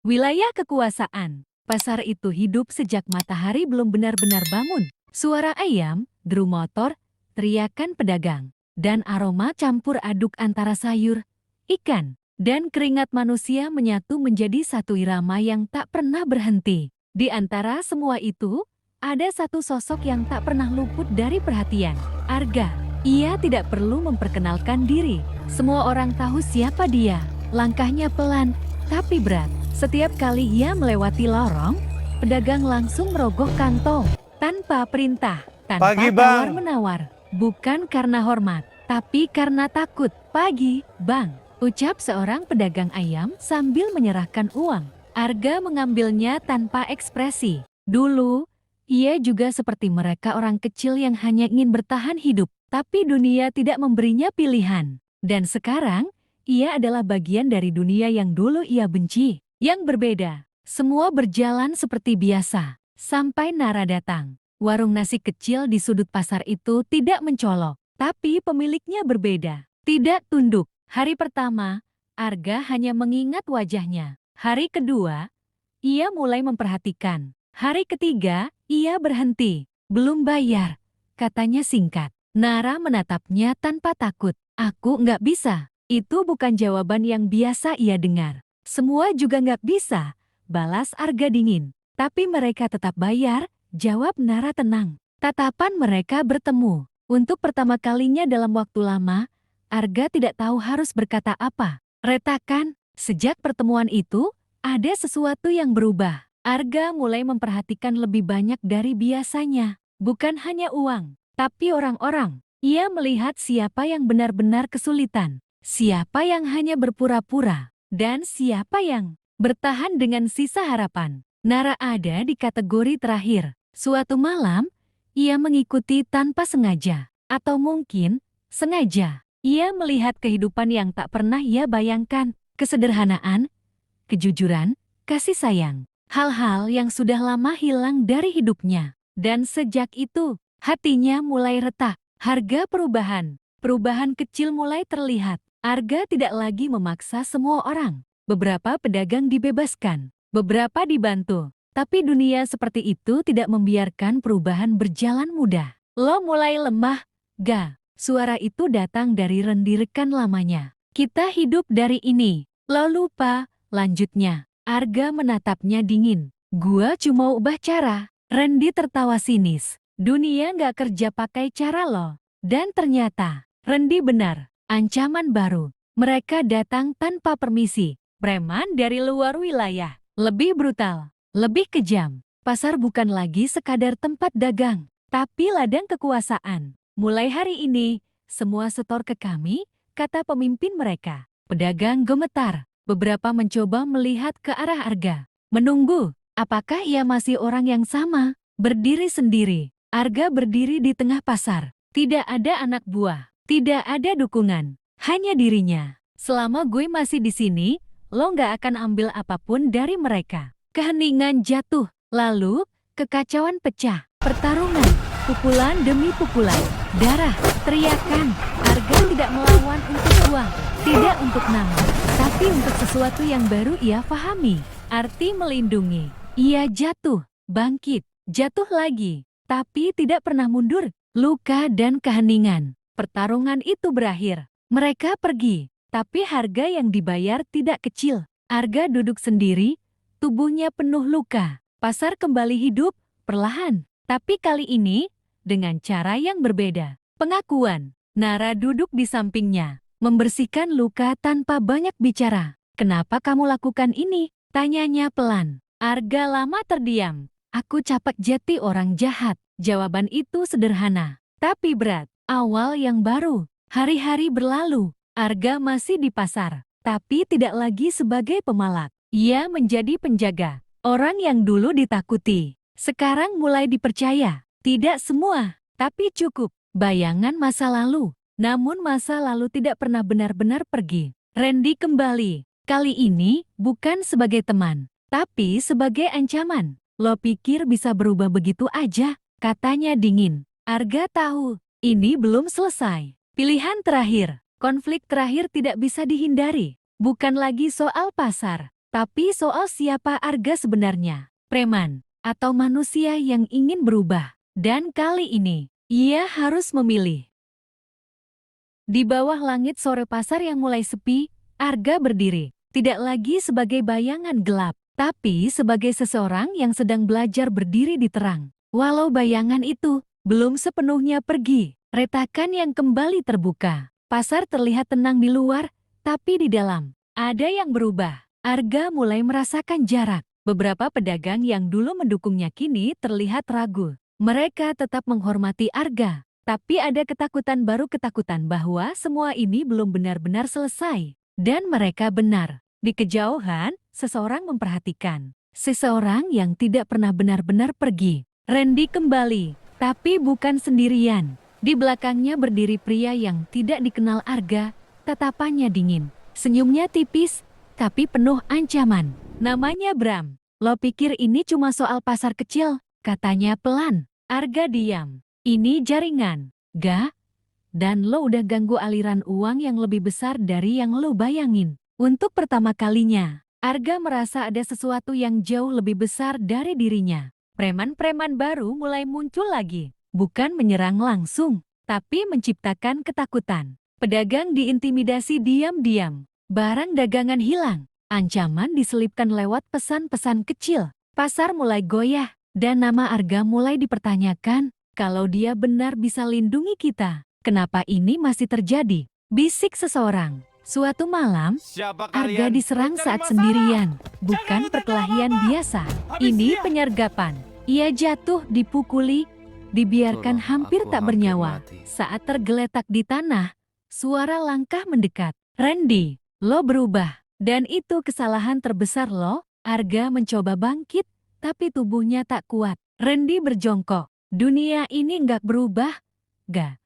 Wilayah kekuasaan. Pasar itu hidup sejak matahari belum benar-benar bangun. Suara ayam, deru motor, teriakan pedagang, dan aroma campur aduk antara sayur, ikan, dan keringat manusia menyatu menjadi satu irama yang tak pernah berhenti. Di antara semua itu, ada satu sosok yang tak pernah luput dari perhatian. Arga. Ia tidak perlu memperkenalkan diri. Semua orang tahu siapa dia. Langkahnya pelan, tapi berat. Setiap kali ia melewati lorong, pedagang langsung merogoh kantong. Tanpa perintah, tanpa Pagi, Bang. tawar-menawar. Bukan karena hormat, tapi karena takut. Pagi, Bang. Ucap seorang pedagang ayam sambil menyerahkan uang. Arga mengambilnya tanpa ekspresi. Dulu, ia juga seperti mereka orang kecil yang hanya ingin bertahan hidup. Tapi dunia tidak memberinya pilihan. Dan sekarang, ia adalah bagian dari dunia yang dulu ia benci. Yang berbeda, semua berjalan seperti biasa. Sampai Nara datang. Warung nasi kecil di sudut pasar itu tidak mencolok. Tapi pemiliknya berbeda. Tidak tunduk. Hari pertama, Arga hanya mengingat wajahnya. Hari kedua, ia mulai memperhatikan. Hari ketiga, ia berhenti. Belum bayar, katanya singkat. Nara menatapnya tanpa takut. Aku nggak bisa. Itu bukan jawaban yang biasa ia dengar. Semua juga nggak bisa, balas Arga dingin. Tapi mereka tetap bayar, jawab Nara tenang. Tatapan mereka bertemu. Untuk pertama kalinya dalam waktu lama, Arga tidak tahu harus berkata apa. Retakan, sejak pertemuan itu, ada sesuatu yang berubah. Arga mulai memperhatikan lebih banyak dari biasanya. Bukan hanya uang, tapi orang-orang. Ia melihat siapa yang benar-benar kesulitan, siapa yang hanya berpura-pura, dan siapa yang bertahan dengan sisa harapan. Nara ada di kategori terakhir. Suatu malam, ia mengikuti tanpa sengaja. Atau mungkin, sengaja. Ia melihat kehidupan yang tak pernah ia bayangkan. Kesederhanaan, kejujuran, kasih sayang. Hal-hal yang sudah lama hilang dari hidupnya. Dan sejak itu, hatinya mulai retak. Harga perubahan. Perubahan kecil mulai terlihat. Arga tidak lagi memaksa semua orang. Beberapa pedagang dibebaskan, beberapa dibantu. Tapi dunia seperti itu tidak membiarkan perubahan berjalan mudah. Lo mulai lemah, Ga. Suara itu datang dari Rendi rekan lamanya. Kita hidup dari ini. Lo lupa, lanjutnya. Arga menatapnya dingin. Gua cuma ubah cara. Rendi tertawa sinis. Dunia nggak kerja pakai cara lo. Dan ternyata, Rendi benar. Ancaman baru. Mereka datang tanpa permisi. Preman dari luar wilayah. Lebih brutal. Lebih kejam. Pasar bukan lagi sekadar tempat dagang. Tapi ladang kekuasaan. Mulai hari ini, semua setor ke kami, kata pemimpin mereka. Pedagang gemetar. Beberapa mencoba melihat ke arah Arga. Menunggu. Apakah ia masih orang yang sama? Berdiri sendiri. Arga berdiri di tengah pasar. Tidak ada anak buah. Tidak ada dukungan, hanya dirinya. Selama gue masih di sini, lo nggak akan ambil apapun dari mereka. Keheningan jatuh, lalu kekacauan pecah. Pertarungan, pukulan demi pukulan, darah, teriakan. Arga tidak melawan untuk uang, tidak untuk nama, tapi untuk sesuatu yang baru ia pahami. Arti melindungi. Ia jatuh, bangkit, jatuh lagi, tapi tidak pernah mundur. Luka dan keheningan. Pertarungan itu berakhir. Mereka pergi, tapi harga yang dibayar tidak kecil. Arga duduk sendiri, tubuhnya penuh luka. Pasar kembali hidup, perlahan. Tapi kali ini, dengan cara yang berbeda. Pengakuan. Nara duduk di sampingnya, membersihkan luka tanpa banyak bicara. Kenapa kamu lakukan ini? Tanyanya pelan. Arga lama terdiam. Aku capek jadi orang jahat. Jawaban itu sederhana, tapi berat. Awal yang baru, hari-hari berlalu, Arga masih di pasar, tapi tidak lagi sebagai pemalak. Ia menjadi penjaga, orang yang dulu ditakuti. Sekarang mulai dipercaya, tidak semua, tapi cukup. Bayangan masa lalu, namun masa lalu tidak pernah benar-benar pergi. Rendi kembali, kali ini bukan sebagai teman, tapi sebagai ancaman. Lo pikir bisa berubah begitu aja? Katanya dingin. Arga tahu. Ini belum selesai. Pilihan terakhir, konflik terakhir tidak bisa dihindari. Bukan lagi soal pasar, Tapi soal siapa Arga sebenarnya, preman atau manusia yang ingin berubah. Dan kali ini, ia harus memilih. Di bawah langit sore pasar yang mulai sepi, Arga berdiri. Tidak lagi sebagai bayangan gelap, tapi sebagai seseorang yang sedang belajar berdiri di terang. Walau bayangan itu belum sepenuhnya pergi, retakan yang kembali terbuka. Pasar terlihat tenang di luar, tapi di dalam ada yang berubah. Arga mulai merasakan jarak. Beberapa pedagang yang dulu mendukungnya kini terlihat ragu. Mereka tetap menghormati Arga, tapi ada ketakutan baru, ketakutan bahwa semua ini belum benar-benar selesai. Dan mereka benar. Di kejauhan, seseorang memperhatikan. Seseorang yang tidak pernah benar-benar pergi. Randy kembali, tapi bukan sendirian. Di belakangnya berdiri pria yang tidak dikenal Arga, tatapannya dingin. Senyumnya tipis, tapi penuh ancaman. Namanya Bram. Lo pikir ini cuma soal pasar kecil? Katanya pelan. Arga diam. Ini jaringan, ga? Dan lo udah ganggu aliran uang yang lebih besar dari yang lo bayangin. Untuk pertama kalinya, Arga merasa ada sesuatu yang jauh lebih besar dari dirinya. Preman-preman baru mulai muncul lagi. Bukan menyerang langsung, tapi menciptakan ketakutan. Pedagang diintimidasi diam-diam. Barang dagangan hilang. Ancaman diselipkan lewat pesan-pesan kecil. Pasar mulai goyah, dan nama Arga mulai dipertanyakan. Kalau dia benar bisa lindungi kita, kenapa ini masih terjadi? Bisik seseorang. Suatu malam, Arga diserang saat sendirian. Bukan perkelahian biasa. Ini penyergapan. Ia jatuh, dipukuli, dibiarkan hampir tak bernyawa. Saat tergeletak di tanah, suara langkah mendekat. Randy, lo berubah. Dan itu kesalahan terbesar lo. Arga mencoba bangkit, tapi tubuhnya tak kuat. Randy berjongkok. Dunia ini nggak berubah, ga.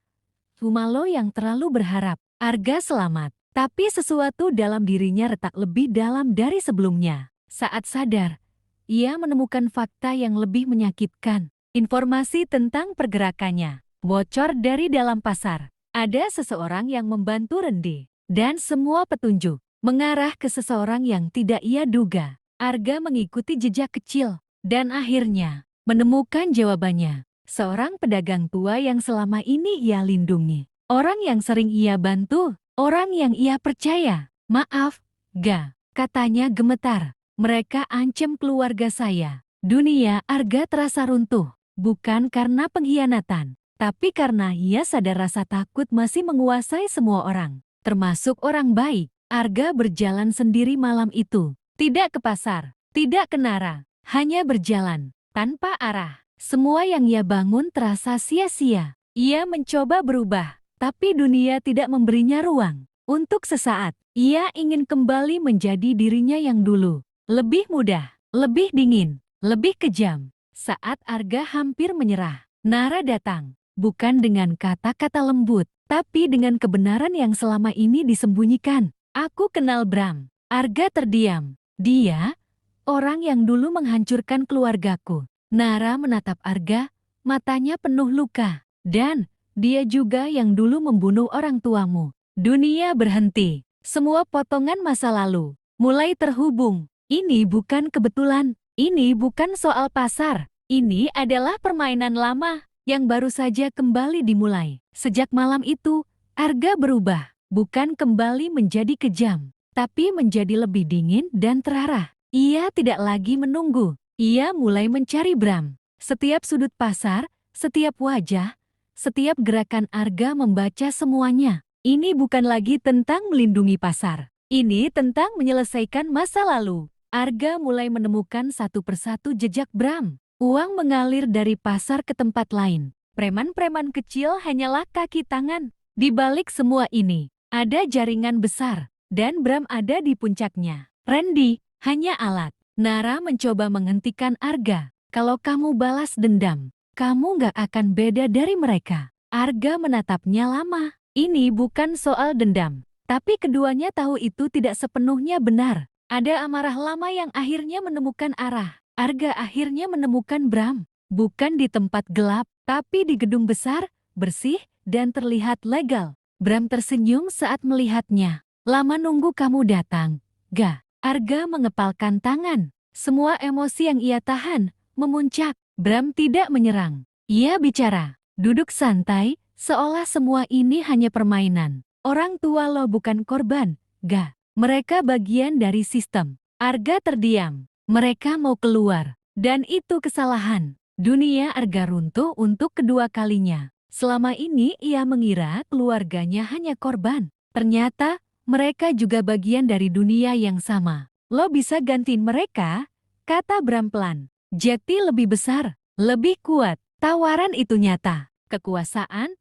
Cuma lo yang terlalu berharap. Arga selamat. Tapi sesuatu dalam dirinya retak lebih dalam dari sebelumnya. Saat sadar, ia menemukan fakta yang lebih menyakitkan. Informasi tentang pergerakannya bocor dari dalam pasar. Ada seseorang yang membantu Randy. Dan semua petunjuk mengarah ke seseorang yang tidak ia duga. Arga mengikuti jejak kecil. Dan akhirnya menemukan jawabannya. Seorang pedagang tua yang selama ini ia lindungi. Orang yang sering ia bantu. Orang yang ia percaya. Maaf, ga, katanya gemetar. Mereka ancam keluarga saya. Dunia Arga terasa runtuh. Bukan karena pengkhianatan, tapi karena ia sadar rasa takut masih menguasai semua orang. Termasuk orang baik. Arga berjalan sendiri malam itu. Tidak ke pasar, tidak ke Nara. Hanya berjalan, tanpa arah. Semua yang ia bangun terasa sia-sia. Ia mencoba berubah. Tapi dunia tidak memberinya ruang. Untuk sesaat, ia ingin kembali menjadi dirinya yang dulu. Lebih mudah, lebih dingin, lebih kejam. Saat Arga hampir menyerah, Nara datang. Bukan dengan kata-kata lembut, tapi dengan kebenaran yang selama ini disembunyikan. Aku kenal Bram. Arga terdiam. Dia, orang yang dulu menghancurkan keluargaku. Nara menatap Arga, matanya penuh luka. Dan dia juga yang dulu membunuh orang tuamu. Dunia berhenti. Semua potongan masa lalu mulai terhubung. Ini bukan kebetulan. Ini bukan soal pasar. Ini adalah permainan lama yang baru saja kembali dimulai. Sejak malam itu, Arga berubah. Bukan kembali menjadi kejam, tapi menjadi lebih dingin dan terarah. Ia tidak lagi menunggu. Ia mulai mencari Bram. Setiap sudut pasar, setiap wajah, setiap gerakan Arga membaca semuanya. Ini bukan lagi tentang melindungi pasar. Ini tentang menyelesaikan masa lalu. Arga mulai menemukan satu persatu jejak Bram. Uang mengalir dari pasar ke tempat lain. Preman-preman kecil hanyalah kaki tangan. Di balik semua ini, ada jaringan besar. Dan Bram ada di puncaknya. Randy hanya alat. Nara mencoba menghentikan Arga. Kalau kamu balas dendam, kamu gak akan beda dari mereka. Arga menatapnya lama. Ini bukan soal dendam. Tapi keduanya tahu itu tidak sepenuhnya benar. Ada amarah lama yang akhirnya menemukan arah. Arga akhirnya menemukan Bram. Bukan di tempat gelap, tapi di gedung besar, bersih, dan terlihat legal. Bram tersenyum saat melihatnya. Lama nunggu kamu datang, ga? Arga mengepalkan tangan. Semua emosi yang ia tahan memuncak. Bram tidak menyerang. Ia bicara, duduk santai, seolah semua ini hanya permainan. Orang tua lo bukan korban, Ga. Mereka bagian dari sistem. Arga terdiam. Mereka mau keluar. Dan itu kesalahan. Dunia Arga runtuh untuk kedua kalinya. Selama ini ia mengira keluarganya hanya korban. Ternyata mereka juga bagian dari dunia yang sama. Lo bisa gantiin mereka? Kata Bram pelan. Jeti lebih besar, lebih kuat. Tawaran itu nyata. Kekuasaan,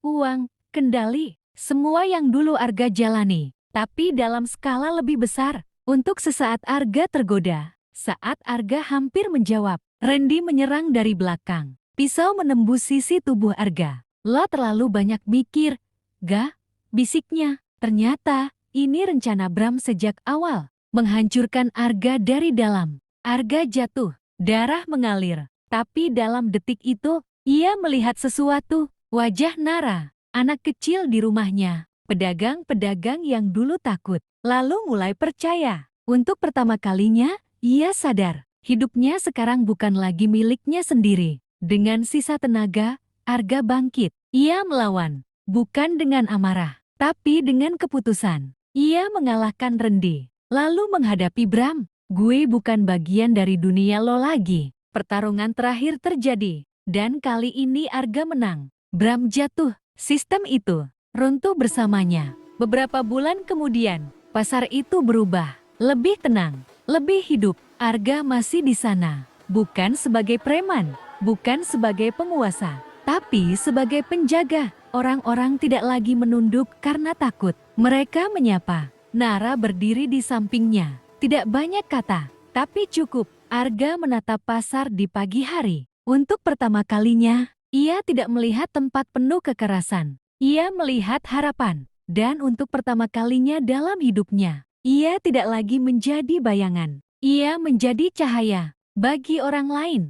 uang, kendali. Semua yang dulu Arga jalani. Tapi dalam skala lebih besar. Untuk sesaat Arga tergoda. Saat Arga hampir menjawab, Randy menyerang dari belakang. Pisau menembus sisi tubuh Arga. Lo terlalu banyak mikir, Ga, bisiknya. Ternyata, ini rencana Bram sejak awal. Menghancurkan Arga dari dalam. Arga jatuh, darah mengalir. Tapi dalam detik itu, ia melihat sesuatu. Wajah Nara, anak kecil di rumahnya. Pedagang-pedagang yang dulu takut, lalu mulai percaya. Untuk pertama kalinya, ia sadar. Hidupnya sekarang bukan lagi miliknya sendiri. Dengan sisa tenaga, Arga bangkit. Ia melawan, bukan dengan amarah. Tapi dengan keputusan, ia mengalahkan Randy. Lalu menghadapi Bram. Gue bukan bagian dari dunia lo lagi. Pertarungan terakhir terjadi. Dan kali ini Arga menang. Bram jatuh. Sistem itu runtuh bersamanya. Beberapa bulan kemudian, pasar itu berubah. Lebih tenang, lebih hidup. Arga masih di sana. Bukan sebagai preman. Bukan sebagai penguasa. Tapi sebagai penjaga. Orang-orang tidak lagi menunduk karena takut. Mereka menyapa. Nara berdiri di sampingnya. Tidak banyak kata, tapi cukup. Arga menatap pasar di pagi hari. Untuk pertama kalinya, ia tidak melihat tempat penuh kekerasan. Ia melihat harapan. Dan untuk pertama kalinya dalam hidupnya, ia tidak lagi menjadi bayangan. Ia menjadi cahaya bagi orang lain.